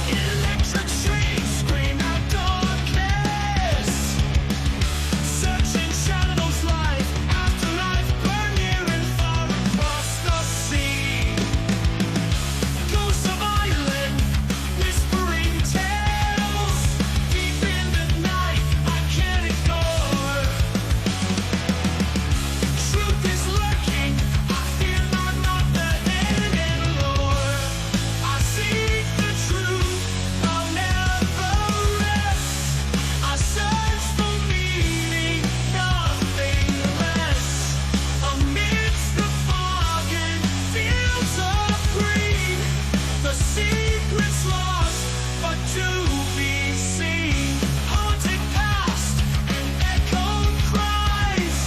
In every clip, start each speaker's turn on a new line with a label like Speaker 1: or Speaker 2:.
Speaker 1: Electric streets scream out darkness, searching shadows, life after life, burn near and far across the sea. Ghosts of island, whispering tales, deep in the night I can't ignore. Truth is lurking, I fear not the end anymore. I seek the truth, I'll never rest. I search for meaning, nothing less. Amidst the fog and fields of green, the secret's lost, but to be seen. Haunted past and echoed cries,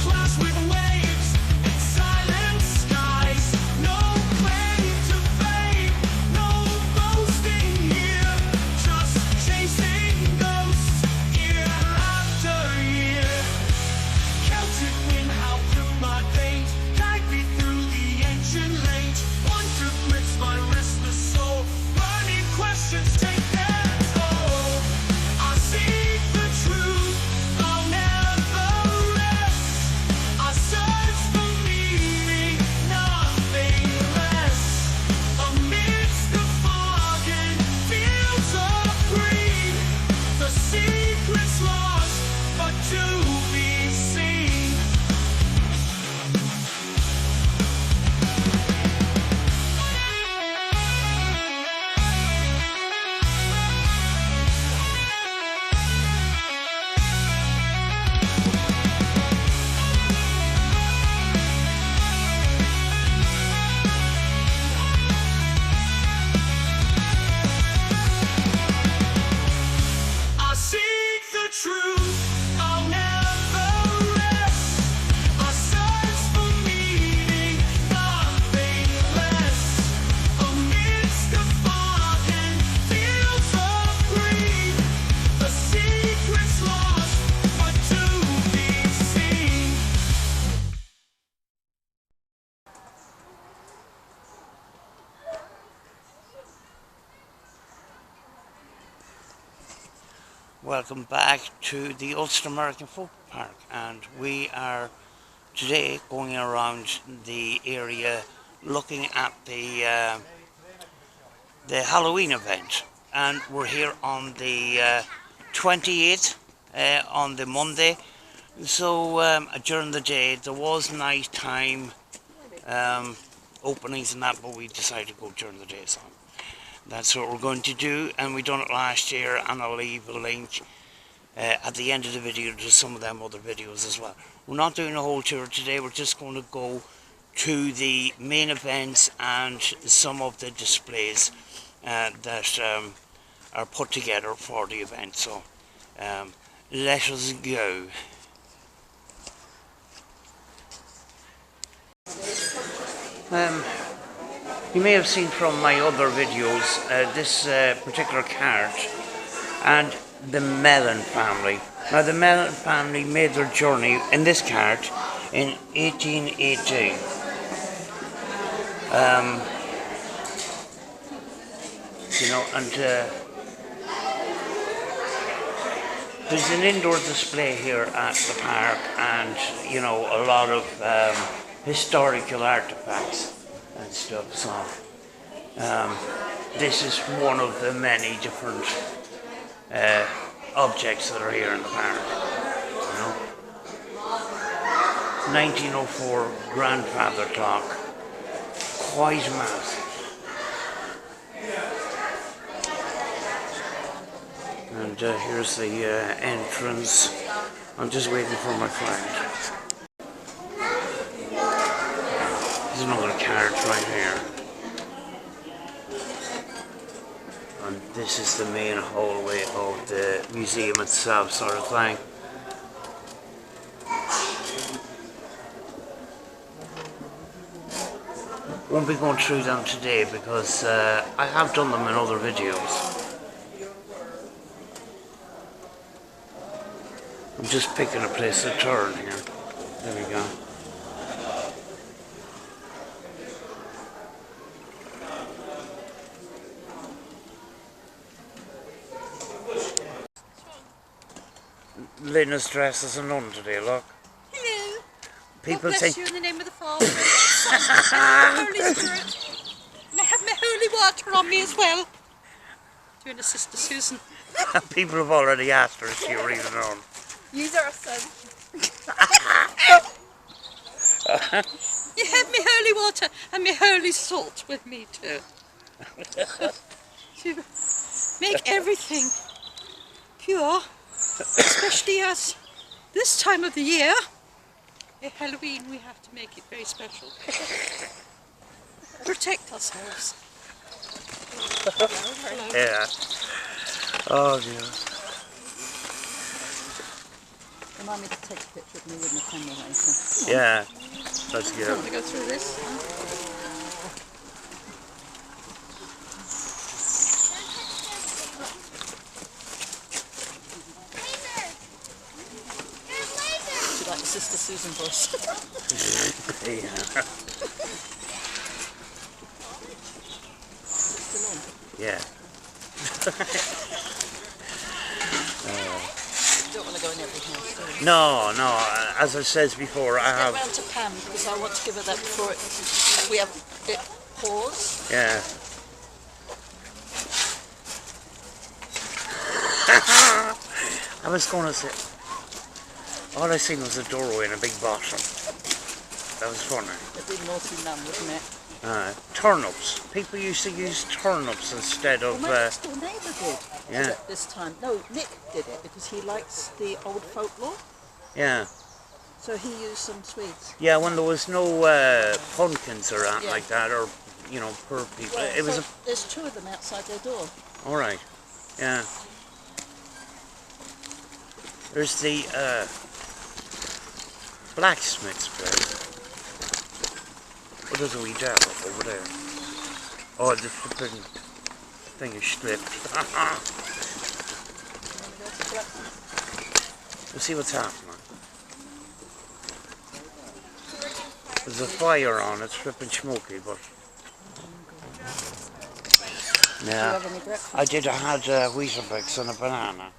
Speaker 1: clash with waves and silent skies. No claim to fame, no boasting here, just chasing ghosts year after year. Celtic wind howled through my veins, guide me through the ancient lanes. Wonder grips my restless soul, burning questions take their toll. I seek the truth, I'll never rest. I search for meaning, nothing less. Amidst the fog and fields of green, the secret's lost, but to be seen. I seek the truth, I'll never rest. I search for meaning, nothing less. Amidst the fog and fields of green, the secret's lost, but to be seen.
Speaker 2: Welcome back to the Ulster American Folk Park, and we are today going around the area looking at the Halloween event, and we're here on the 28th on the Monday. So during the day there was night time openings and that, but we decided to go during the day, so that's what we're going to do. And we done it last year, and I'll leave a link at the end of the video to some of them other videos as well. We're not doing a whole tour today, we're just going to go to the main events and some of the displays that are put together for the event. So let us go. You may have seen from my other videos this particular card and the Mellon family. Now the Mellon family made their journey in this card in 1818. You know, and there's an indoor display here at the park, and you know, a lot of historical artifacts and stuff. So this is one of the many different objects that are here in the park. You know, 1904 grandfather clock, quite massive. And here's the entrance. I'm just waiting for my friend. There's another card right here. And this is the main hallway of the museum itself, sort of thing. Won't be going through them today because I have done them in other videos. I'm just picking a place to turn here. There we go. Linda's dressed as a nun today, look.
Speaker 3: Hello.
Speaker 2: People
Speaker 3: God bless
Speaker 2: think
Speaker 3: you in the name of the Father, and the Son, and the Holy Spirit. And I have my holy water on me as well. Doing a Sister Susan.
Speaker 2: people have already asked her if she were even on.
Speaker 3: Use our son. You have my holy water and my holy salt with me too. To make everything pure, especially as this time of the year, at Halloween, we have to make it very special. Protect ourselves. Hello.
Speaker 2: Yeah. Oh dear.
Speaker 4: Remind me to take a picture of me with my camera later.
Speaker 2: Yeah. That's
Speaker 3: Do you
Speaker 2: good.
Speaker 3: want to go through this?
Speaker 4: Do you like the Sister Susan voice?
Speaker 2: Yeah.
Speaker 4: Still on?
Speaker 2: Yeah.
Speaker 4: You don't want to go in every house, do you?
Speaker 2: No, as I said before, I
Speaker 4: Get
Speaker 2: have,
Speaker 4: round to Pam because I want to give her that before we have it pause.
Speaker 2: yeah. I was going to say, all I seen was a doorway and a big bottom. That was funny.
Speaker 4: It'd be naughty mum, wouldn't it?
Speaker 2: Turnips. People used to use turnips instead
Speaker 4: Well,
Speaker 2: of,
Speaker 4: my next door neighbour did.
Speaker 2: yeah.
Speaker 4: At this time. No, Nick did it because he likes the old folklore.
Speaker 2: Yeah.
Speaker 4: So he used some sweets.
Speaker 2: Yeah, when there was no pumpkins or anything
Speaker 4: Yeah.
Speaker 2: like that, or, you know, poor people.
Speaker 4: Well,
Speaker 2: It was
Speaker 4: so there's two of them outside their door.
Speaker 2: alright. Yeah. There's the blacksmith's place. Oh, there's a wee jar up over there. Oh, the flipping thing is stripped. We'll see what's happening. There's a fire on, it's flipping smoky, but...
Speaker 4: Do you
Speaker 2: Yeah,
Speaker 4: have any breakfast?
Speaker 2: I did. I had Weetabix and a banana.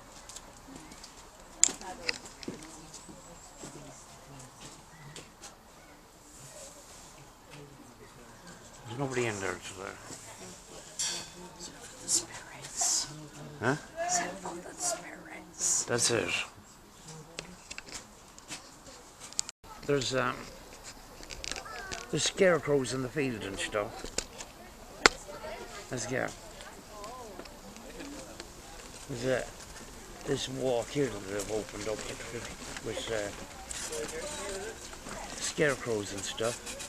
Speaker 2: There's nobody in there today.
Speaker 4: The spirits.
Speaker 2: Huh?
Speaker 4: Send for the spirits.
Speaker 2: That's it. There's scarecrows in the field and stuff. Let's go. There's this walk here that they've opened up with scarecrows and stuff.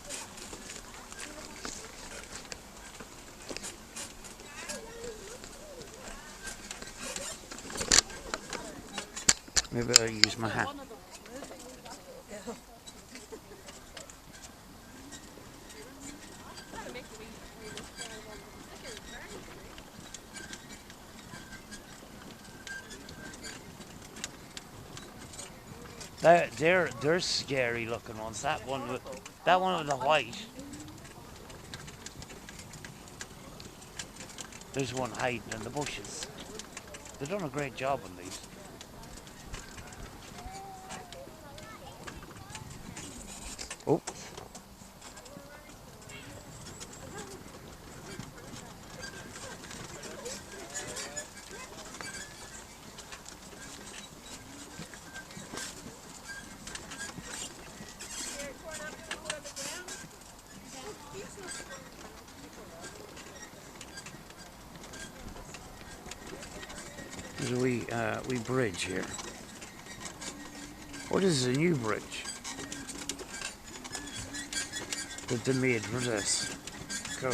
Speaker 2: Maybe I'll use my hat. They're scary looking ones. That one with the white. There's one hiding in the bushes. They've done a great job on these. Oh. There's a wee bridge here. Oh, this is a new bridge that they made for this. Cool.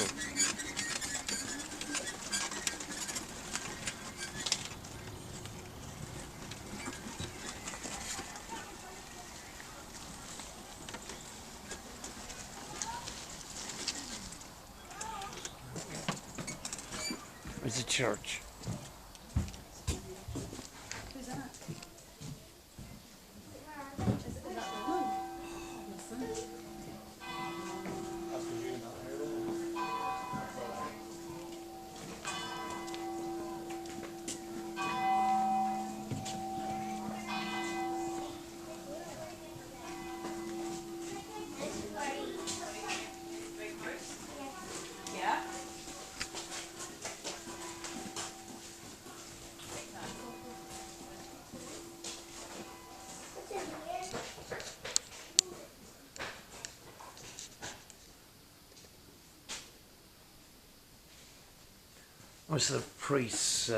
Speaker 2: It's a church.
Speaker 4: Who's that?
Speaker 2: was the priest's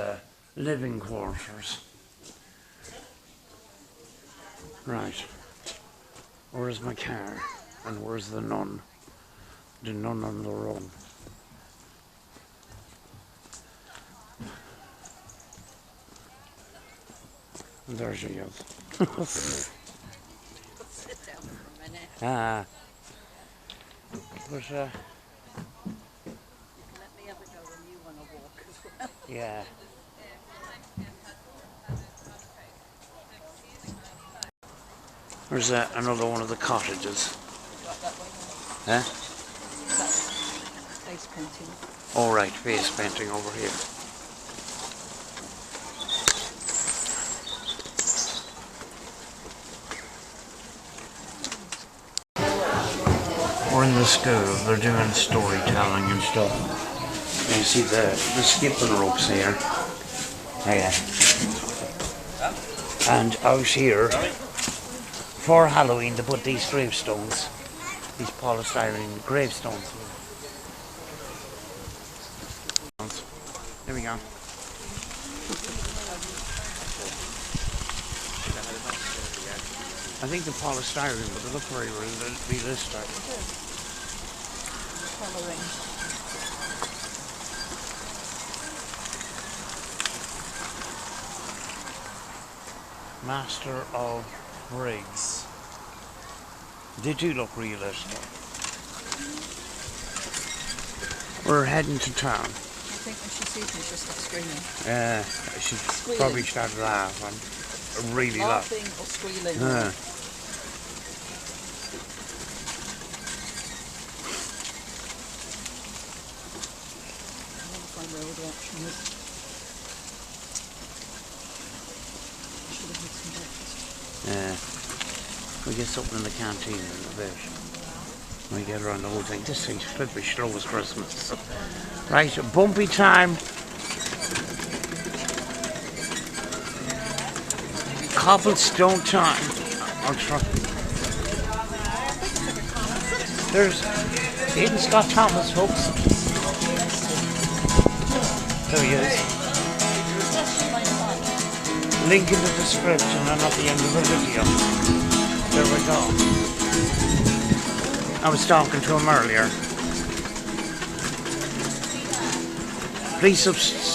Speaker 2: living quarters. Right. Where's my car? And where's the nun? The nun on the run. And there she is.
Speaker 4: Sit down for a minute.
Speaker 2: Ah. But,
Speaker 4: You can let me have a go when you want to walk as well.
Speaker 2: yeah. There's another one of the cottages.
Speaker 4: Right that way.
Speaker 2: Huh?
Speaker 4: That's face painting.
Speaker 2: All right, face painting over here. We're in the school. They're doing storytelling and stuff. You see the skipping ropes here. Yeah. And out here, for Halloween, they put these gravestones, these polystyrene gravestones. There we go. I think the polystyrene, but they look very realistic.
Speaker 4: Colouring.
Speaker 2: Master of Briggs. They do look realistic. We're heading to town.
Speaker 4: I think when she sees me, she'll stop screaming.
Speaker 2: She
Speaker 4: Squealing.
Speaker 2: probably started laughing. Really laugh.
Speaker 4: Laughing or squealing. I want to find where all the action is. I should have had some breakfast.
Speaker 2: We get something in the canteen in a bit. We get around the whole thing. This thing's flipping slow as Christmas. Right, bumpy time. Cobblestone time. I'll try. There's Aidan Scott Thomas, folks. There he is. Link in the description and at the end of the video. There we go. I was talking to him earlier. Please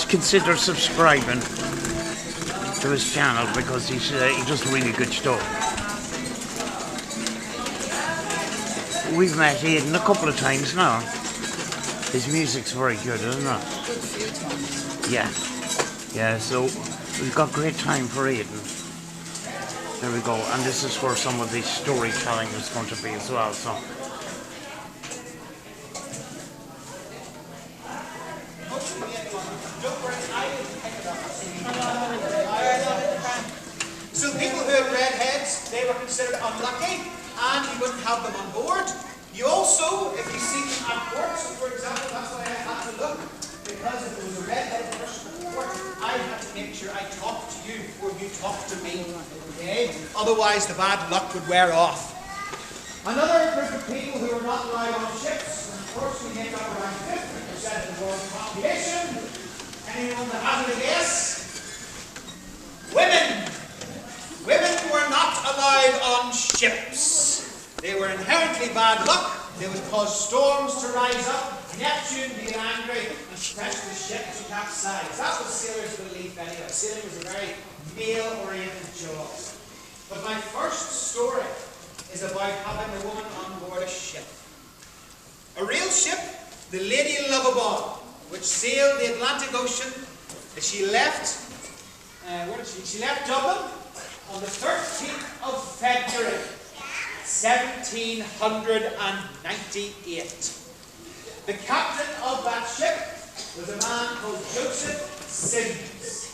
Speaker 2: consider subscribing to his channel because he does really good stuff. We've met Aidan a couple of times now. His music's very good, isn't it?
Speaker 4: Good few times.
Speaker 2: Yeah. Yeah, so we've got great time for Aidan. There we go. And this is where some of the storytelling is going to be as well. So.
Speaker 5: So people who had red heads, they were considered unlucky, and you wouldn't have them on board. You also, if you see them at port, so for example, that's why I had to look, because if there was a red-headed person at port, I had to make sure I talked to you before you talked to me, okay? Otherwise, the bad luck would wear off. Another group of people who were not allowed on ships, and of course we make up around 50% of the world's population. Anyone that has a guess? Women! Women were not allowed on ships. They were inherently bad luck. They would cause storms to rise up, Neptune be angry, and press the ship to capsize. That was sailors' belief anyway. Sailing was a very male-oriented job. But my first story is about having a woman on board a ship. A real ship, the Lady Lovabond, which sailed the Atlantic Ocean. She left, she left Dublin on the 13th of February, 1798. The captain of that ship was a man called Joseph Sims.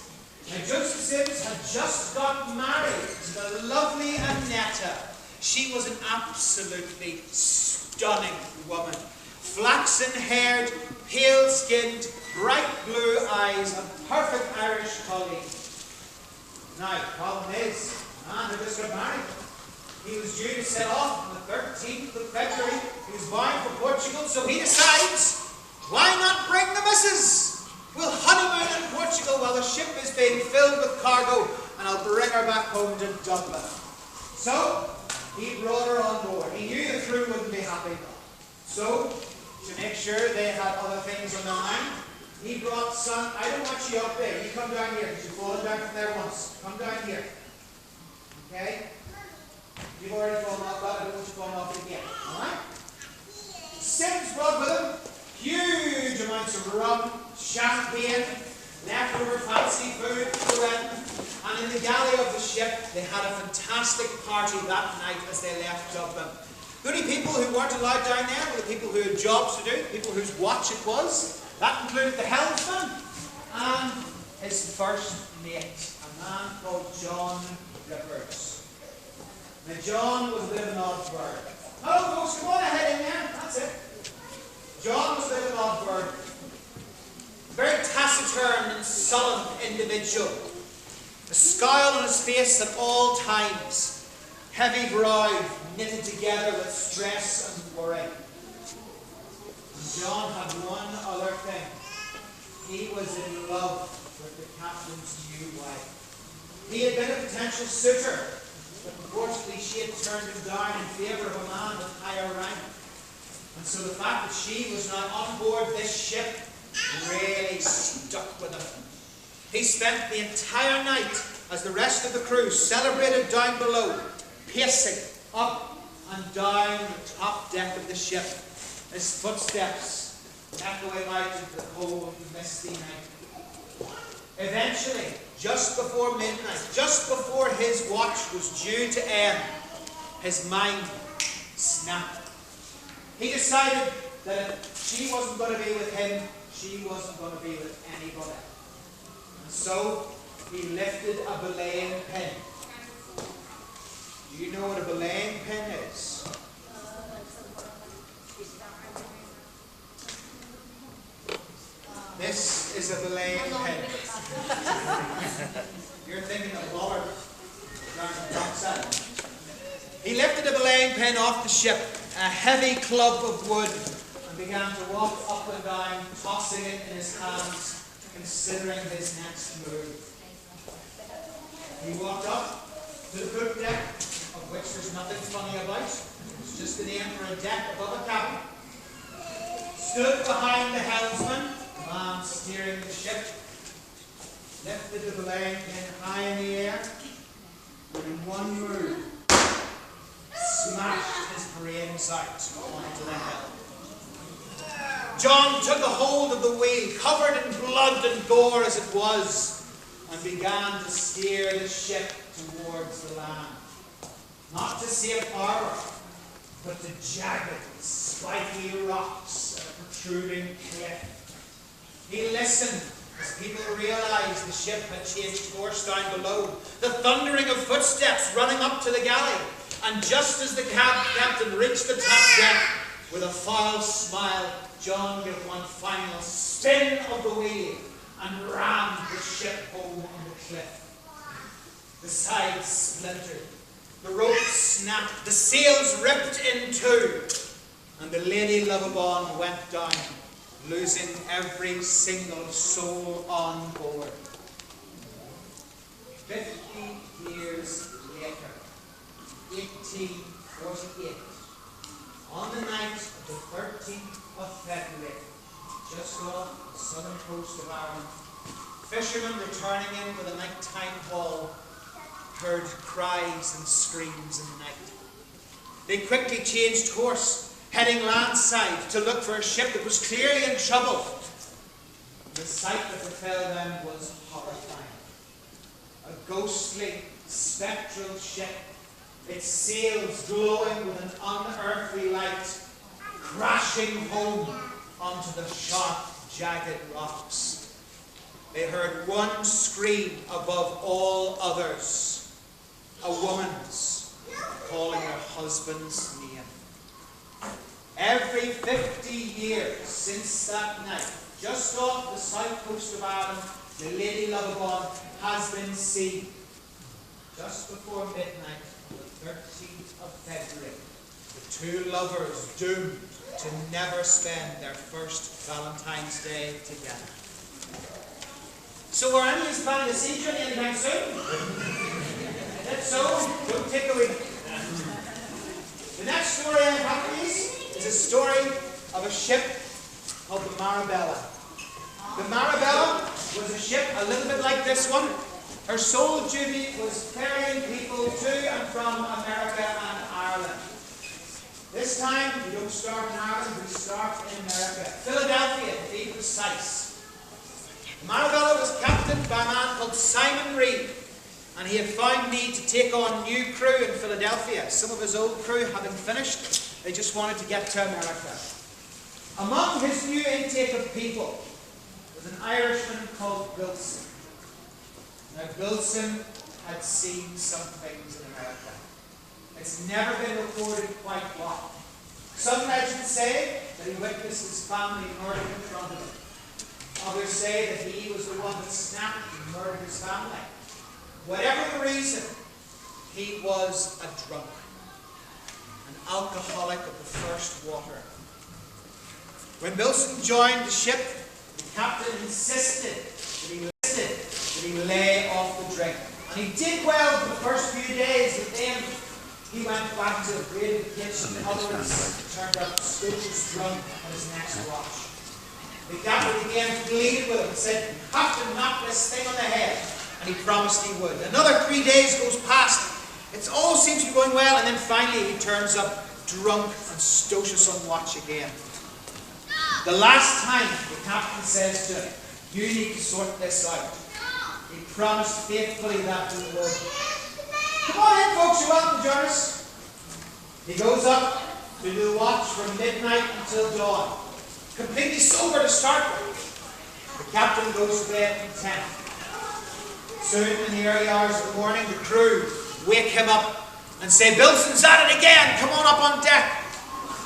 Speaker 5: Now Joseph Sims had just got married to the lovely Annetta. She was an absolutely stunning woman. Flaxen-haired, pale-skinned, bright blue eyes, and perfect Irish colleen. Now, the problem is, the man had just got married. He was due to set off on the 13th of February. He was bound for Portugal, so he decides, why not bring the missus? We'll honeymoon in Portugal while the ship is being filled with cargo, and I'll bring her back home to Dublin. So, he brought her on board. He knew the crew wouldn't be happy. So, to make sure they had other things on their mind, he brought son. I don't want you up there. You come down here, because you've fallen down from there once. Come down here. Okay? You've already fallen off that. I don't want you falling off it again. Alright? Sims brought with him huge amounts of rum, champagne, leftover fancy food for the wedding. And in the galley of the ship, they had a fantastic party that night as they left Dublin. The only people who weren't allowed down there were the people who had jobs to do, people whose watch it was. That included the helmsman and his first mate, a man called John Rivers. Now John was a bit of an odd bird. Hello folks, come on ahead in there, that's it. John was a bit of an odd bird. A very taciturn and sullen individual. A scowl on his face at all times. Heavy brow knitted together with stress and worry. And John had one other thing. He was in love with the captain's new wife. He had been a potential suitor, but unfortunately she had turned him down in favour of a man with higher rank. And so the fact that she was not on board this ship really stuck with him. He spent the entire night as the rest of the crew celebrated down below, pacing up and down the top deck of the ship, his footsteps echoing out into the cold, misty night. Eventually, just before midnight, just before his watch was due to end, his mind snapped. He decided that if she wasn't going to be with him, she wasn't going to be with anybody. And so, he lifted a belaying pin. Do you know what a belaying pin is? This is a belaying pin. You're thinking of Bollard down the dockside. He lifted a belaying pin off the ship, a heavy club of wood, and began to walk up and down, tossing it in his hands, considering his next move. He walked up to the poop deck, of which there's nothing funny about. It's just the name for a deck above a cabin. Stood behind the helmsman, the man steering the ship, lifted the belaying pin high in the air, and in one move, smashed his brains out onto the helm. John took a hold of the wheel, covered in blood and gore as it was, and began to steer the ship towards the land. Not to safe harbour, but to jagged, spiky rocks and a protruding cliff. He listened as people realised the ship had changed course down below, the thundering of footsteps running up to the galley, and just as the captain reached the top deck, with a foul smile, John gave one final spin of the wheel and rammed the ship home on the cliff. The sides splintered, the ropes snapped, the sails ripped in two, and the Lady Lovabond went down, losing every single soul on board. 50 years later, 1848, on the night of the 13th of February, just off the southern coast of Ireland, fishermen returning in with a nighttime haul heard cries and screams in the night. They quickly changed course, heading landside to look for a ship that was clearly in trouble. The sight that befell them was horrifying. A ghostly, spectral ship, its sails glowing with an unearthly light, crashing home onto the sharp, jagged rocks. They heard one scream above all others, a woman's calling her husband's name. Every 50 years since that night, just off the south coast of Ireland, the Lady Lovabond has been seen. Just before midnight on the 13th of February, the two lovers doomed to never spend their first Valentine's Day together. So are any of you planning to see Johnny anytime soon? If so, don't take a week. The next story I have for you is a story of a ship called the Marabella. The Marabella was a ship a little bit like this one. Her sole duty was ferrying people to and from America and Ireland. This time, we don't start in Ireland, we start in America. Philadelphia, to be precise. The Marabella was captained by a man called Simon Reed, and he had found need to take on new crew in Philadelphia. Some of his old crew having finished, they just wanted to get to America. Among his new intake of people was an Irishman called Wilson. Now, Wilson had seen some things in America. It's never been recorded quite what. Some legends say that he witnessed his family murdered in front of him. Others say that he was the one that snapped and murdered his family. Whatever the reason, he was a drunk, an alcoholic of the first water. When Wilson joined the ship, the captain insisted that he lay off the drink. And he did well for the first few days, but then he went back to the grade of the kitchen. Others turned up stooges drunk on his next watch. The captain again pleaded with him and said, "You have to knock this thing on the head." And he promised he would. Another 3 days goes past. It all seems to be going well, and then finally he turns up drunk and stocious on watch again. The last time the captain says to him, "You need to sort this out." He promised faithfully that he would. "Come on in, folks, you're welcome to join us." He goes up to do the watch from midnight until dawn, completely sober to start with. The captain goes to bed content. Soon, in the early hours of the morning, the crew wake him up and say, "Bilson's at it again, come on up on deck."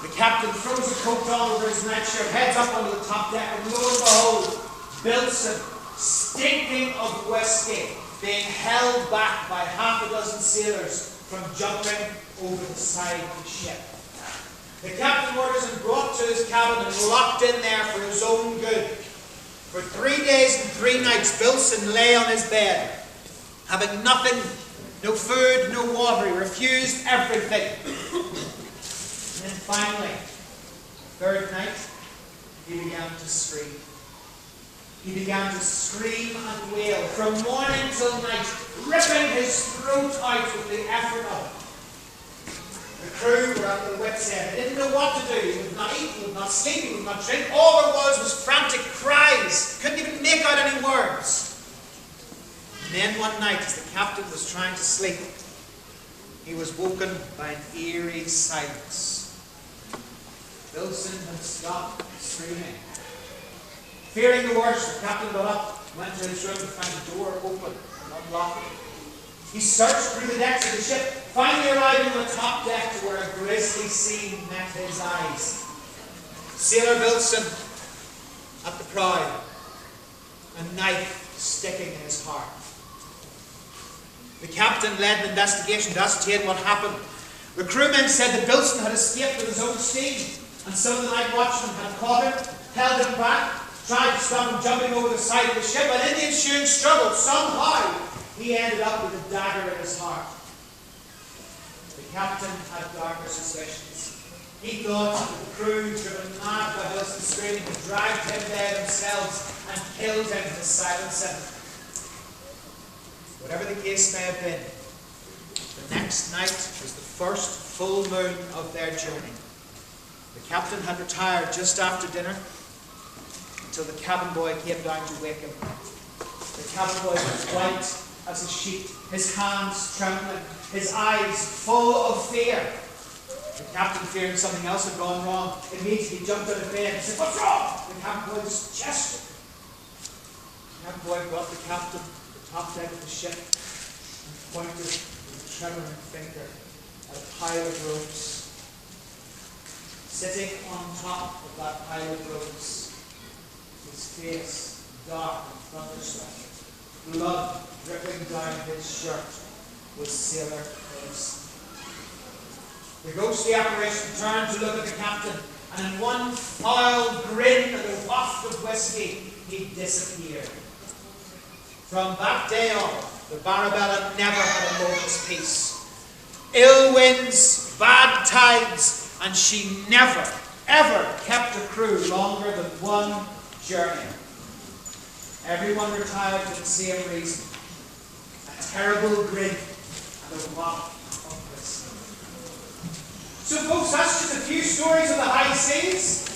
Speaker 5: The captain throws a coat on over his nightshirt, heads up onto the top deck, and lo and behold, Bilson, stinking of whiskey, being held back by half a dozen sailors from jumping over the side of the ship. The captain orders him brought to his cabin and locked in there for his own good. For 3 days and 3 nights, Bilson lay on his bed, having nothing, no food, no water. He refused everything. And then finally, third night, he began to scream. He began to scream and wail from morning till night, ripping his throat out with the effort of it. The crew were at their wits' end. They didn't know what to do. He would not eat, he would not sleep, he would not drink. All there was frantic cries. Couldn't even make out any words. And then one night, as the captain was trying to sleep, he was woken by an eerie silence. Bilson had stopped screaming. Fearing the worst, the captain got up, went to his room to find the door open and unlocked. He searched through the decks of the ship, finally arriving on the top deck to where a grisly scene met his eyes. Sailor Bilson at the prow, a knife sticking in his heart. The captain led an investigation to ascertain what happened. The crewmen said that Bilson had escaped with his own steam, and some of the night watchmen had caught him, held him back, tried to stop him jumping over the side of the ship, and in the ensuing struggle, somehow, he ended up with a dagger in his heart. The captain had darker suspicions. He thought that the crew, driven mad by Bilson's screaming, had dragged him there themselves and killed him to silence him. Whatever the case may have been, the next night was the first full moon of their journey. The captain had retired just after dinner until the cabin boy came down to wake him. The cabin boy was white as a sheet, his hands trembling, his eyes full of fear. The captain, fearing something else had gone wrong, immediately jumped out of bed and said, "What's wrong?" The cabin boy just gestured. The cabin boy brought the captain to the top deck of the ship and pointed with a trembling finger at a pile of ropes. Sitting on top of that pile of ropes, his face dark and thundersweat, blood dripping down his shirt, was Sailor Bilson. The ghostly apparition turned to look at the captain, and in one foul grin and a waft of whiskey, he disappeared. From that day on, the Barabella never had a moment's peace. Ill winds, bad tides, and she never, ever kept her crew longer than one journey. Everyone retired for the same reason. A terrible grin and a want of wisdom. So folks, that's just a few stories of the high seas.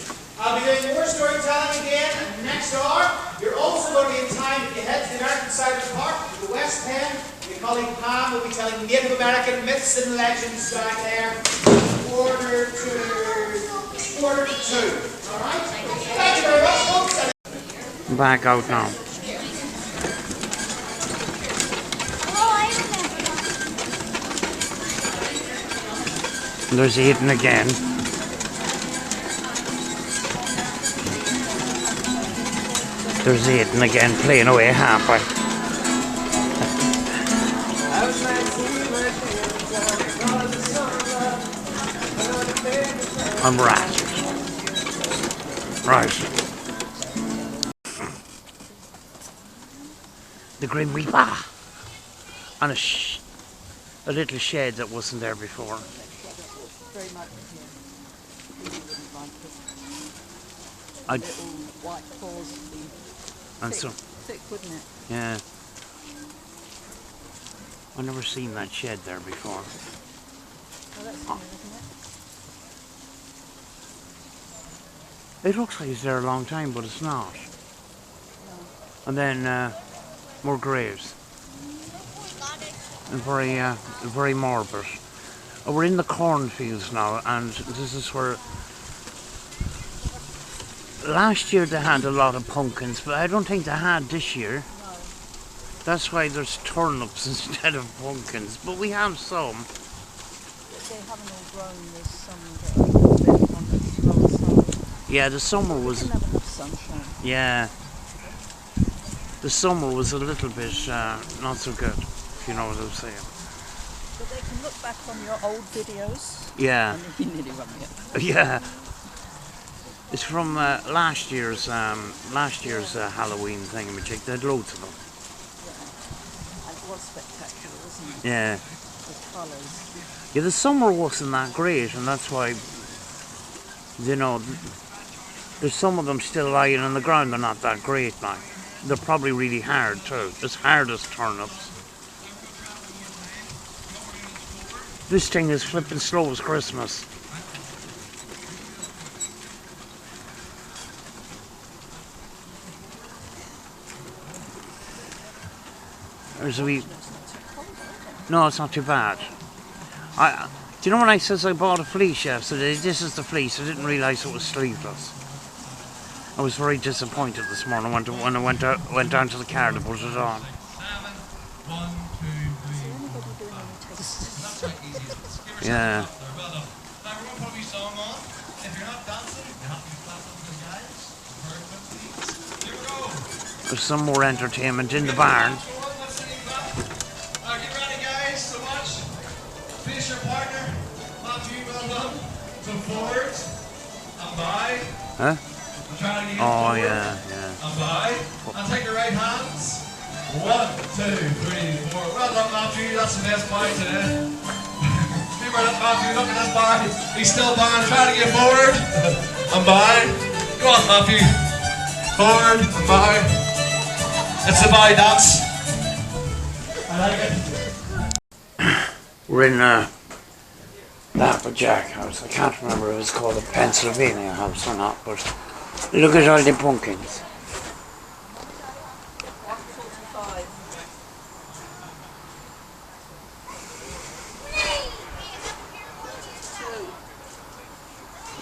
Speaker 5: I'll be doing more storytelling again next hour. You're also going to be in time if you head to the American side of the park, to the West End. Your colleague Pam will be telling Native American myths and legends down there. Quarter to 2. Alright? Thank you very much, folks.
Speaker 2: Back out now. There's Aidan again. There's Aidan again playing away halfway. I'm right. The Grim Reaper. And a little shed that wasn't there before.
Speaker 4: Very much, yeah. He wouldn't like it.
Speaker 2: I
Speaker 4: Little white paws would be
Speaker 2: and
Speaker 4: thick,
Speaker 2: so
Speaker 4: thick, wouldn't it?
Speaker 2: yeah. I've never seen that shed there before.
Speaker 4: Oh, that's new, isn't it?
Speaker 2: It looks like it's there a long time, but it's not.
Speaker 4: No.
Speaker 2: And then more graves. And very morbid. We're in the cornfields now, and this is where last year they had a lot of pumpkins, but I don't think they had this year.
Speaker 4: No.
Speaker 2: That's why there's turnips instead of pumpkins, but we have some.
Speaker 4: But they haven't all grown. There's some that are a little bit on the lower side.
Speaker 2: Yeah, the summer
Speaker 4: We
Speaker 2: was.
Speaker 4: can have enough sunshine.
Speaker 2: Yeah. The summer was a little bit not so good, if you know what I'm saying.
Speaker 4: But they can look back on your old videos.
Speaker 2: Yeah.
Speaker 4: And you nearly run me up.
Speaker 2: Yeah. It's from last year's Halloween thingamajig. They had loads of them.
Speaker 4: Yeah. And it was spectacular, wasn't it?
Speaker 2: Yeah.
Speaker 4: The colours.
Speaker 2: Yeah, the summer wasn't that great, and that's why, you know, there's some of them still lying on the ground. They're not that great now. They're probably really hard too, as hard as turnips. This thing is flipping slow as Christmas. There's a wee... No, it's not too bad. Do you know when I says I bought a fleece yesterday? This is the fleece. I didn't realise it was sleeveless. I was very disappointed this morning when I went down to the car to put it on. Yeah. There's some more entertainment in the barn.
Speaker 1: Get ready, guys. So much. Finish your partner. Matthew, well done. So forward and by.
Speaker 2: Huh? Oh,
Speaker 1: forward,
Speaker 2: yeah.
Speaker 1: And by. And take your right hands. 1, 2, 3, 4. Well done, Matthew. That's the best by today. Keep right up, Matthew. Look at this bar. He's still barring. Try to get forward and by. Go on, Matthew. Forward and by. It's the by dance. I like it.
Speaker 2: We're in the Applejack house. I can't remember if it's called a Pennsylvania house or not, but look at all the pumpkins.
Speaker 4: 145.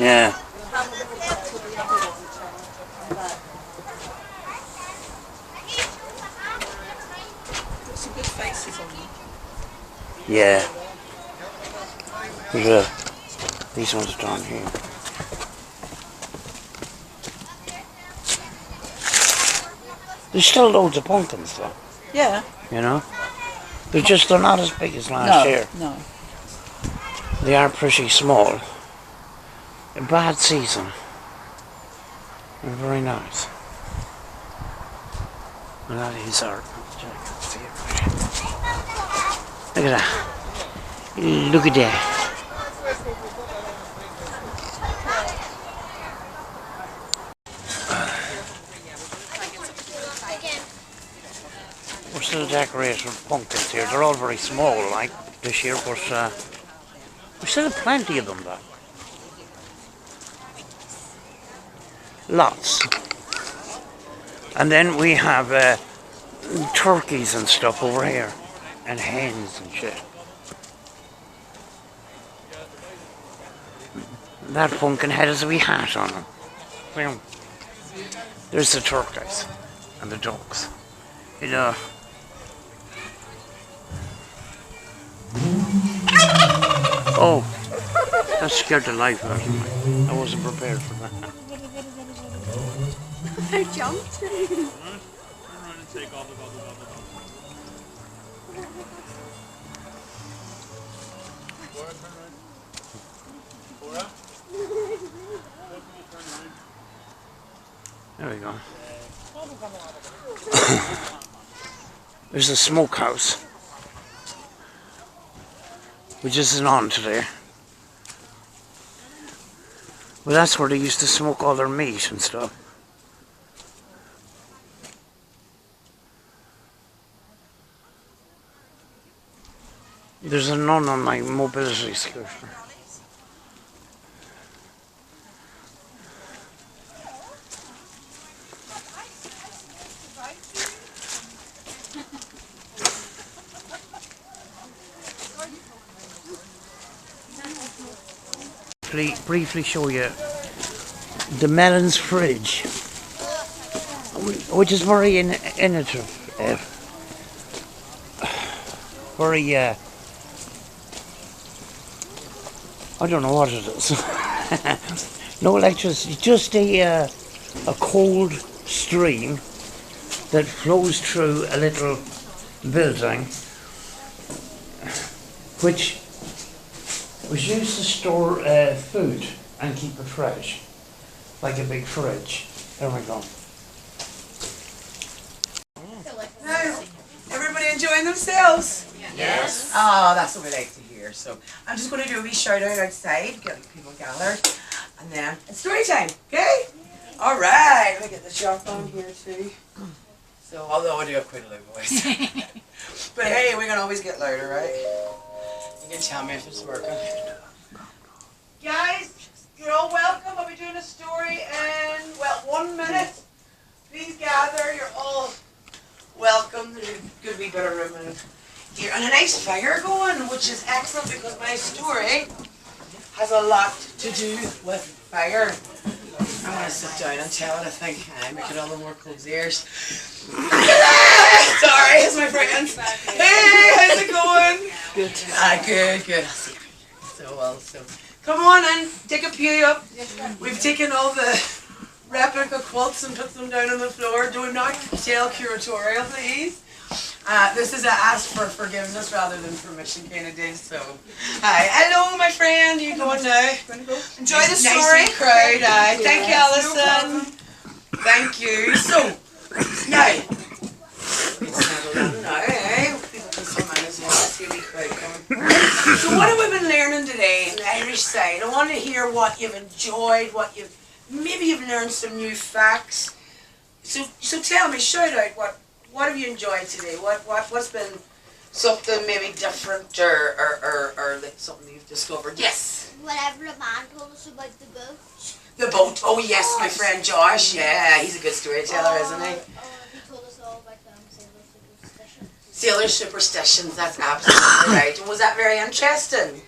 Speaker 2: Yeah.
Speaker 4: Have a look back to the other one, Come back. Got some good faces on them.
Speaker 2: Yeah. These ones are down here. There's still loads of pumpkins though,
Speaker 4: Yeah.
Speaker 2: you know? They're not as big as last year.
Speaker 4: No.
Speaker 2: They are pretty small. A bad season. They're very nice. Well, that is our favourite. Look at that. Look at that. We're still decorating with pumpkins here. They're all very small, like this year, but we still have plenty of them, though. Lots. And then we have turkeys and stuff over here, and hens and shit. That pumpkin head has a wee hat on him. Well, there's the turkeys and the ducks. You know. Oh, that scared the life out of me. I wasn't prepared for that.
Speaker 3: I jumped.
Speaker 2: There we go. There's a smokehouse, which isn't on today. Well, that's where they used to smoke all their meat and stuff. There's a nun on my mobility scooter. Briefly show you the melons fridge, which is very innovative, very I don't know what it is. No electricity, just a cold stream that flows through a little building, which was used to store food and keep it fresh, like a big fridge. There we go.
Speaker 6: Now, everybody enjoying themselves?
Speaker 5: Yes.
Speaker 6: Oh, that's what we like to hear. So I'm just going to do a wee shout out outside, get people gathered, and then it's story time, okay? All right, let me get the shop on here too. So, although I do have quite a loud voice. But hey, we can always get louder, right? You can tell me if it's working. Guys, you're all welcome. I'll be doing a story in, well, 1 minute. Please gather. You're all welcome. There's a good wee bit of room in here. And a nice fire going, which is excellent because my story has a lot to do with fire. I'm going to sit down and tell it, I think. I make it all the more cozier. Sorry, it's my friends. Hey, how's it going? Good. Good. So come on in, take a pew up. We've taken all the replica quilts and put them down on the floor. Do not tell curatorial, please. This is a ask for forgiveness rather than permission kind of day. So, hi, hello, my friend. You going now? Enjoy the story. Nice crowd. Thank you, Alison. Thank you. So, now, let's settle down now. People can come in as well. I see a wee crowd coming. So, what have we been learning today in the Irish side? I want to hear what you've enjoyed, maybe you've learned some new facts. So tell me, shout out what have you enjoyed today? What's been something maybe different or like something you've discovered? Yes.
Speaker 7: Whatever the man told us about the boat.
Speaker 6: The boat. Oh yes, my friend Josh. Yeah, he's a good storyteller, isn't he?
Speaker 7: He told us all about sailor superstitions.
Speaker 6: Sailor superstitions. That's absolutely right. And was that very interesting?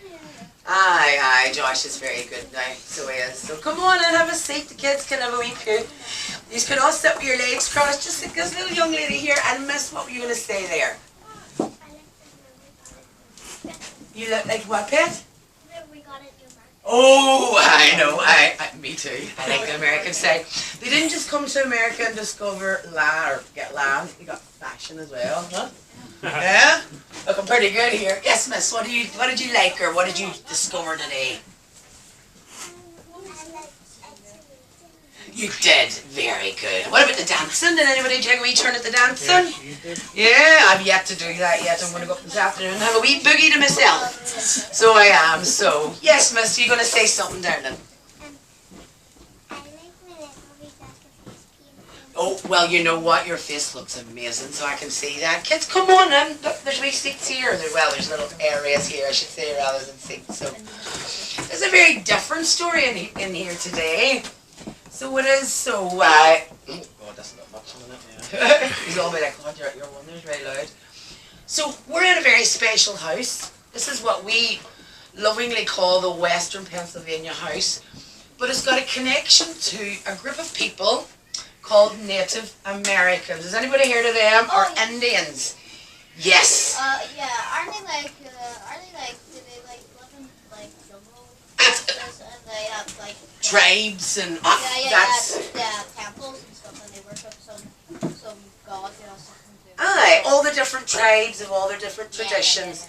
Speaker 6: Aye, Josh is very good now, so he is. So come on and have a seat, the kids can have a wee pew. You can all sit with your legs crossed, just like this little young lady here, and Miss, what were you going to say there? You look like what, pet?
Speaker 7: We got it to America.
Speaker 6: Oh, I know, me too. I like the American side. They didn't just come to America and discover land, or get land, they got fashion as well, huh? Yeah? Looking pretty good here. Yes, Miss, what did you like, or what did you discover today? You did. Very good. What about the dancing? Did anybody take a wee turn at the dancing? Yeah, I've yet to do that yet. I'm going to go up this afternoon and have a wee boogie to myself. So I am. So, yes, miss, you're going to say something, darling.
Speaker 7: I like my little wee face paint.
Speaker 6: Oh, well, you know what? Your face looks amazing, so I can see that. Kids, come on in. Look, there's wee seats here. Well, there's little areas here, I should say, rather than seats. So, there's a very different story in here today. So it is so, oh God, that's not much on it, yeah. He's all like, God, your wonder's very loud. So we're in a very special house. This is what we lovingly call the Western Pennsylvania House. But it's got a connection to a group of people called Native Americans. Has anybody heard of them? Or Indians? Yes.
Speaker 7: Yeah, aren't they like, do they like live in like jungle places and they have like
Speaker 6: Tribes and
Speaker 7: yeah, temples and stuff, and they worship some god, something to do.
Speaker 6: Aye, all the different tribes of all their different traditions.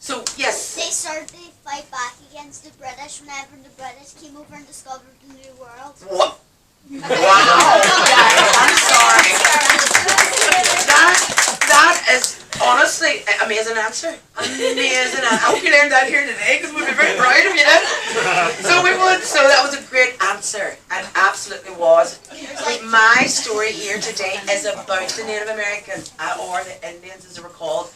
Speaker 6: So yes.
Speaker 7: They started to fight back against the British whenever the British came over and discovered the New World.
Speaker 6: What? Wow! I'm sorry. That is honestly an amazing answer. Amazing. I hope you learned that here today because we'd be very proud if you did. So we would. So that was a great answer. It absolutely was. But my story here today is about the Native Americans, or the Indians as they were called.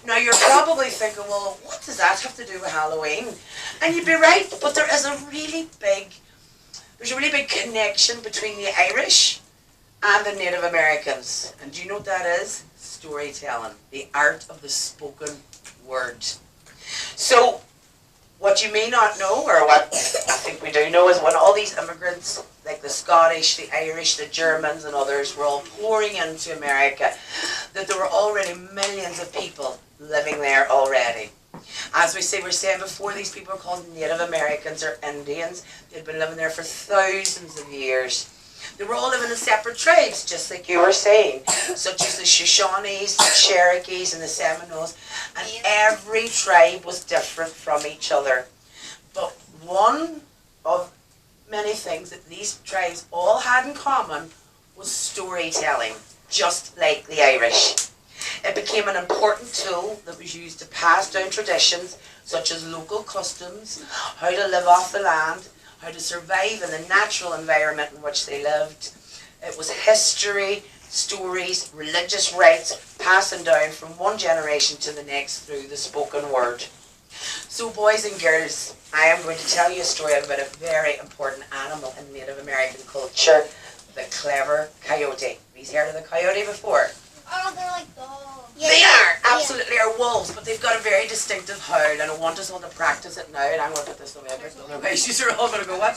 Speaker 6: Now you're probably thinking, well, what does that have to do with Halloween? And you'd be right, but there's a really big connection between the Irish and the Native Americans. And do you know what that is? Storytelling, the art of the spoken word. So, what you may not know, or what I think we do know, is when all these immigrants, like the Scottish, the Irish, the Germans and others, were all pouring into America, that there were already millions of people living there already. As we were saying before, these people are called Native Americans or Indians. They'd been living there for thousands of years. They were all living in separate tribes, just like you were saying, such as the Shoshones, the Cherokees, and the Seminoles. And every tribe was different from each other. But one of many things that these tribes all had in common was storytelling, just like the Irish. It became an important tool that was used to pass down traditions such as local customs, how to live off the land, how to survive in the natural environment in which they lived. It was history, stories, religious rites passing down from one generation to the next through the spoken word. So boys and girls, I am going to tell you a story about a very important animal in Native American culture, the clever coyote. Have you heard of the coyote before?
Speaker 7: Oh, they're like dogs.
Speaker 6: They are, absolutely are wolves, but they've got a very distinctive howl, and I want us all to practice it now, and I'm going to put this away, otherwise you're all going to go, what?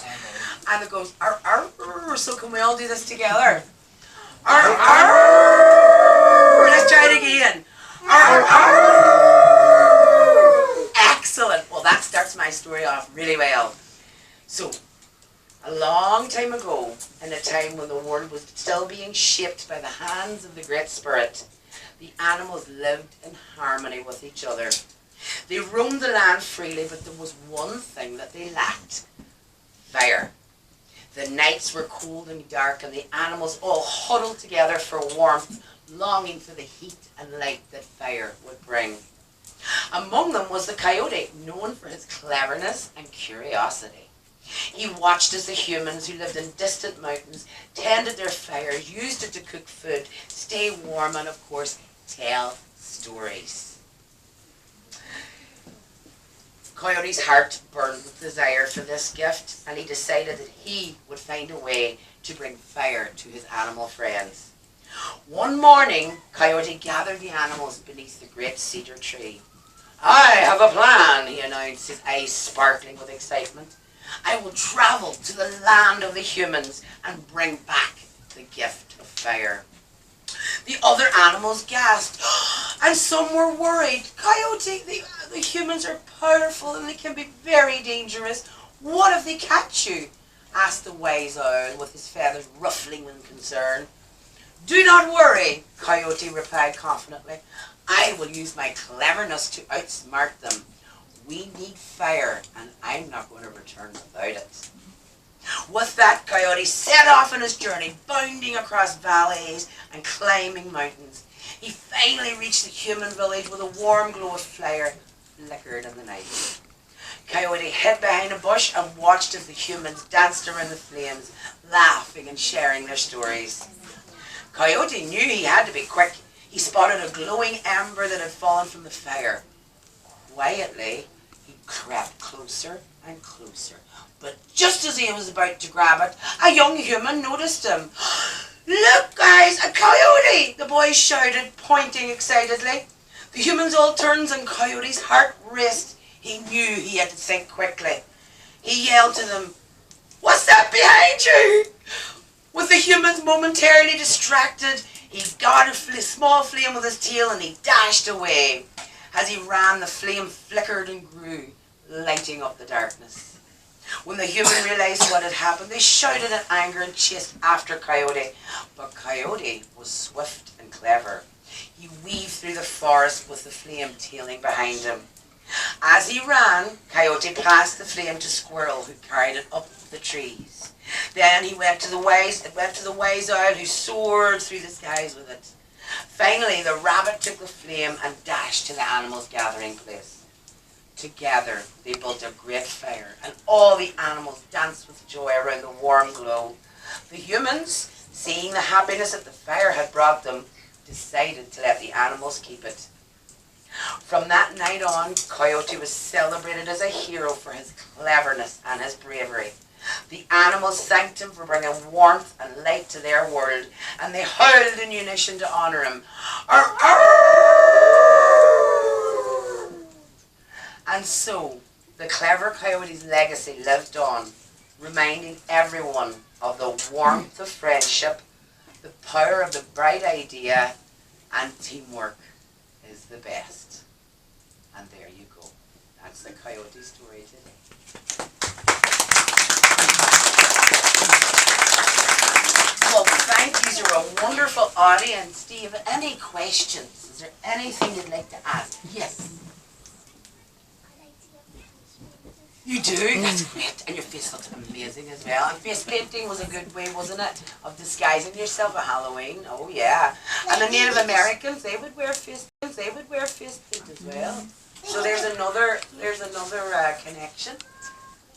Speaker 6: And it goes, arr, arr, arr. So can we all do this together? Arr, arr. Let's try it again. Arr, arr. Excellent. Well, that starts my story off really well. So, a long time ago, in a time when the world was still being shaped by the hands of the Great Spirit, the animals lived in harmony with each other. They roamed the land freely, but there was one thing that they lacked: fire. The nights were cold and dark, and the animals all huddled together for warmth, longing for the heat and light that fire would bring. Among them was the coyote, known for his cleverness and curiosity. He watched as the humans who lived in distant mountains tended their fires, used it to cook food, stay warm, and of course, tell stories. Coyote's heart burned with desire for this gift, and he decided that he would find a way to bring fire to his animal friends. One morning, Coyote gathered the animals beneath the great cedar tree. "I have a plan," he announced, his eyes sparkling with excitement. "I will travel to the land of the humans and bring back the gift of fire." The other animals gasped, and some were worried. "Coyote, the humans are powerful and they can be very dangerous. What if they catch you?" asked the wise owl with his feathers ruffling with concern. "Do not worry," Coyote replied confidently. "I will use my cleverness to outsmart them. We need fire, and I'm not going to return without it." With that, Coyote set off on his journey, bounding across valleys and climbing mountains. He finally reached the human village with a warm glow of fire flickered in the night. Coyote hid behind a bush and watched as the humans danced around the flames, laughing and sharing their stories. Coyote knew he had to be quick. He spotted a glowing ember that had fallen from the fire. Quietly, he crept closer and closer. But just as he was about to grab it, a young human noticed him. "Look, guys, a coyote!" the boy shouted, pointing excitedly. The humans all turned and Coyote's heart raced. He knew he had to think quickly. He yelled to them, "What's that behind you?" With the humans momentarily distracted, he got a small flame with his tail and he dashed away. As he ran, the flame flickered and grew, lighting up the darkness. When the human realized what had happened, they shouted in anger and chased after Coyote. But Coyote was swift and clever. He weaved through the forest with the flame tailing behind him. As he ran, Coyote passed the flame to Squirrel, who carried it up the trees. Then he went to the wise owl, who soared through the skies with it. Finally, the rabbit took the flame and dashed to the animals' gathering place. Together, they built a great fire, and all the animals danced with joy around the warm glow. The humans, seeing the happiness that the fire had brought them, decided to let the animals keep it. From that night on, Coyote was celebrated as a hero for his cleverness and his bravery. The animals thanked him for bringing warmth and light to their world, and they howled in unison to honour him. Arr, arr! And so, the clever Coyote's legacy lived on, reminding everyone of the warmth of friendship, the power of the bright idea, and teamwork is the best. And there you go. That's the Coyote story today. Well, thank you. You're a wonderful audience. Do you have any questions? Is there anything you'd like to ask? Yes. You do? That's great. And your face looks amazing as well. And face painting was a good way, wasn't it, of disguising yourself at Halloween? Oh, yeah. And the Native Americans, they would wear face paint. They would wear face paint as well. So there's another connection.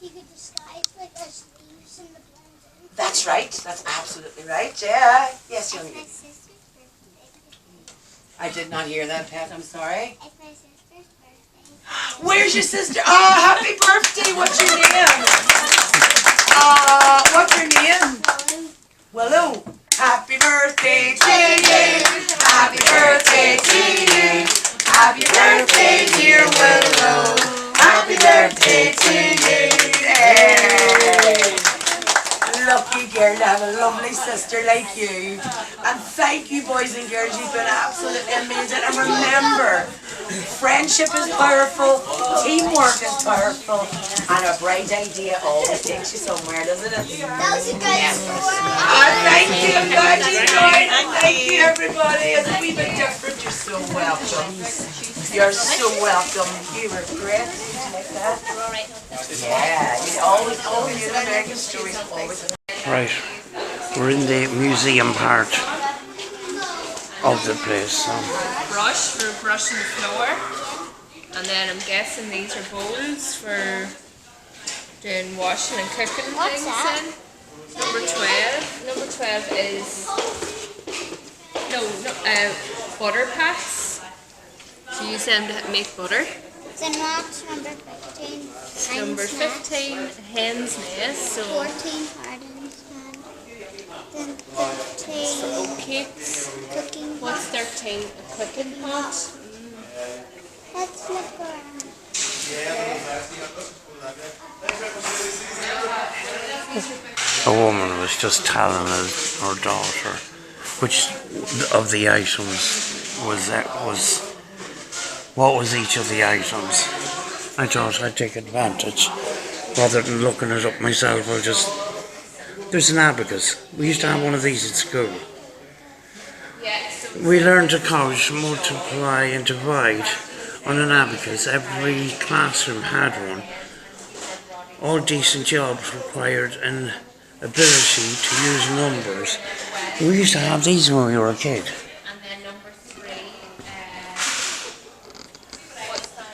Speaker 7: You could disguise like as leaves in the blend.
Speaker 6: That's right. That's absolutely right. Yeah. Yes, young.
Speaker 7: It's my sister's birthday.
Speaker 6: I did not hear that, Pat. I'm sorry.
Speaker 7: It's my sister's birthday.
Speaker 6: Where's your sister? Oh, happy birthday. What's your name? What's your name? Willow. Happy birthday to you. Happy birthday to you. Happy birthday, dear Willow. Happy birthday to you. Hey. Lucky girl to have a lovely sister like you. And thank you, boys and girls. You've been absolutely amazing. And remember, friendship is powerful, teamwork is powerful, and a bright idea always takes you somewhere, doesn't it?
Speaker 7: That was a good story.
Speaker 6: Thank you. I'm glad you enjoyed it. Thank you, everybody. It's a wee bit different. You're so welcome. You're so welcome. You were great. Did you like that? Yeah. You always you American stories always.
Speaker 2: Right, we're in the museum part of the place. So.
Speaker 8: Brush for brushing the floor, and then I'm guessing these are bowls for doing washing and cooking and
Speaker 7: What's
Speaker 8: things
Speaker 7: that?
Speaker 8: in. Number 12. Number 12 is butter packs. So you use them to make butter.
Speaker 7: Then what's number 15?
Speaker 8: Number 15, hen's nest. So
Speaker 7: 14 pardons. And then 13
Speaker 8: oat cakes.
Speaker 7: cooking.
Speaker 8: What's 13? A cooking pot.
Speaker 7: Let's look around.
Speaker 2: A woman was just telling her daughter which of the items was what was each of the items. I thought I'd take advantage rather than looking it up myself. There's an abacus. We used to have one of these at school. We learned to count, multiply and divide on an abacus. Every classroom had one. All decent jobs required an ability to use numbers. We used to have these when we were a kid.
Speaker 8: And then number 3, what's that?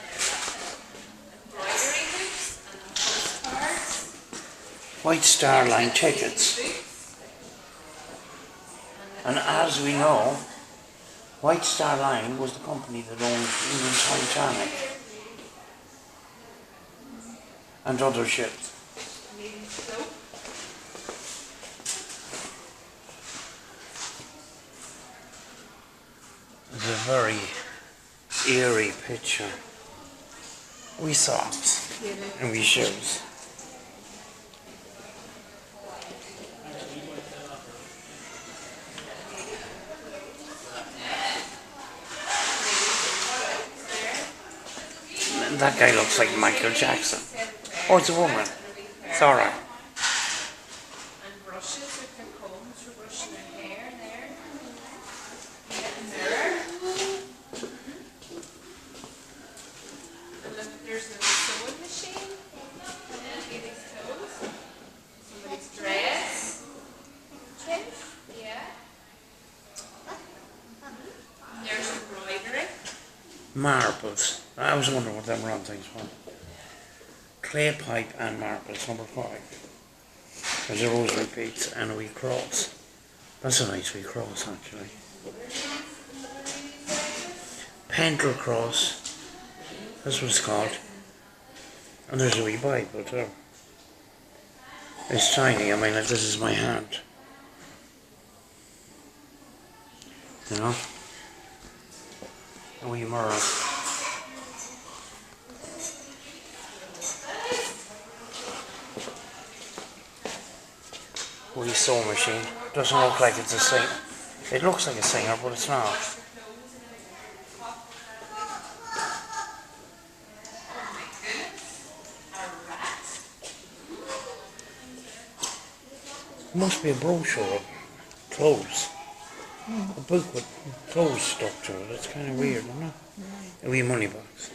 Speaker 8: Embroidery hoops and postcards.
Speaker 2: White Star Line tickets. And as we know, White Star Line was the company that owned England's Titanic and other ships. It's a very eerie picture. We socks and we shoes. That guy looks like Michael Jackson. Oh, it's a woman. It's alright.
Speaker 8: And brushes with their combs for brushing their hair there. Yeah, a mirror. And look, there's a sewing machine. And Baby's clothes. Somebody's dress. Yeah. And there's embroidery.
Speaker 2: Marbles. I was wondering what them round things were. Clay pipe and marbles, number 5. There's a rosary beads and a wee cross. That's a nice wee cross, actually. Pendle cross. That's what it's called. And there's a wee Bible too. It's tiny. I mean, like, this is my hand. You know? A wee mirror. Wee sewing machine. Doesn't look like it's a singer. It looks like a singer, but it's not. It must be a brochure of clothes. A book with clothes stuck to it. It's kind of weird, isn't it? A wee money box.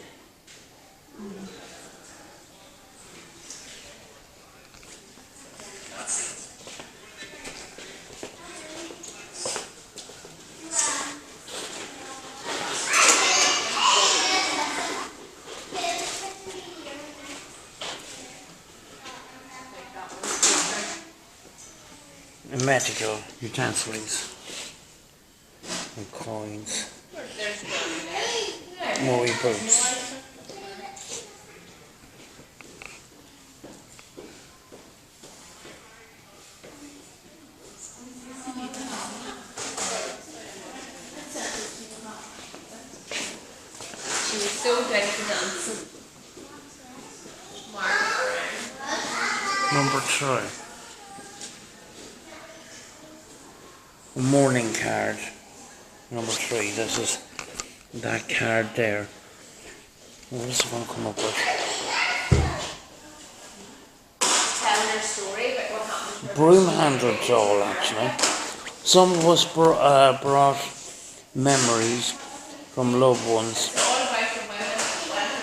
Speaker 2: And medical utensils and coins. More wee boots.
Speaker 8: She was so good for dancing.
Speaker 2: Number 3. A mourning card. Number 3. This is that card there. What is it going to come up with?
Speaker 8: Telling her story about what happened to her.
Speaker 2: Broom handle doll, actually. Some of us brought memories from loved ones
Speaker 8: All about the women.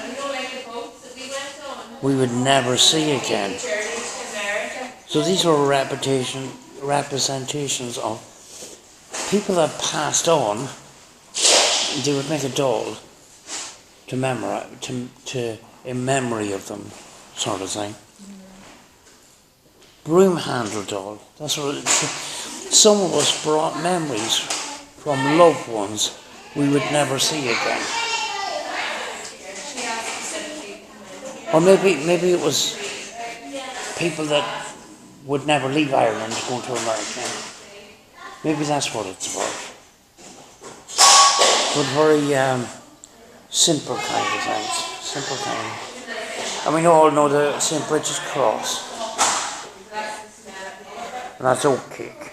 Speaker 8: You know, like the boats that we went on.
Speaker 2: we would never see again.
Speaker 8: Journey to America.
Speaker 2: So these were representations of people that passed on. They would make a doll to memorize, to in memory of them, sort of thing. Broom handle doll. That's what. Some of us brought memories from loved ones we would never see again. Or maybe it was people that would never leave Ireland going to America. Maybe that's what it's about. But very simple kind of things. Simple kind. And we all know the St. Bridget's Cross. And that's oat cake.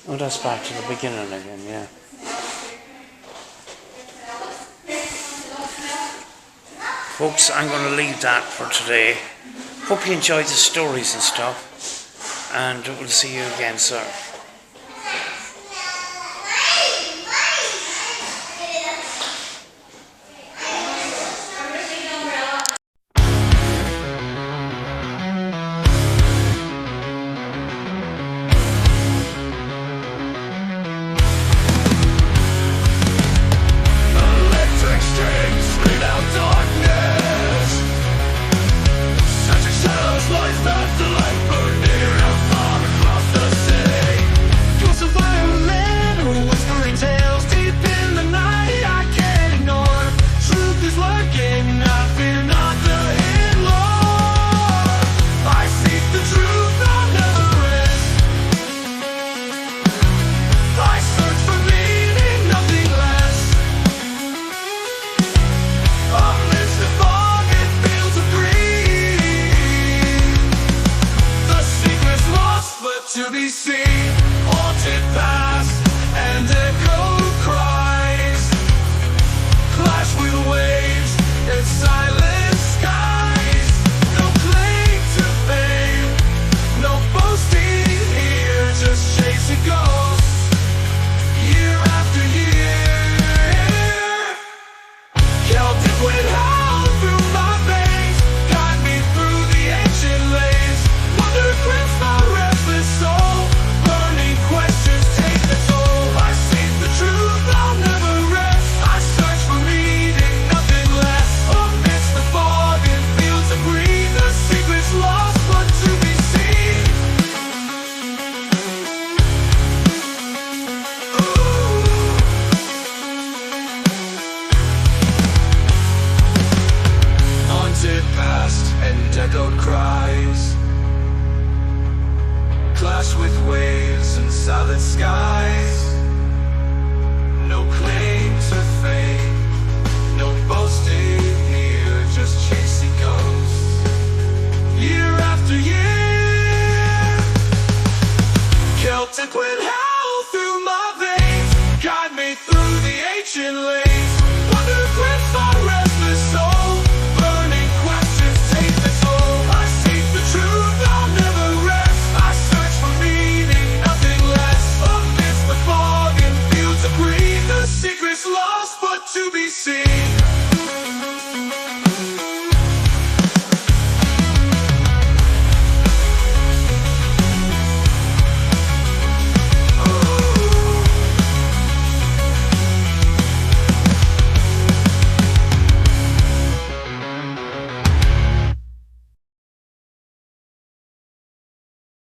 Speaker 2: Oh, that's back to the beginning again, yeah. Folks, I'm going to leave that for today. Hope you enjoyed the stories and stuff, and we'll see you again soon.
Speaker 9: To be seen.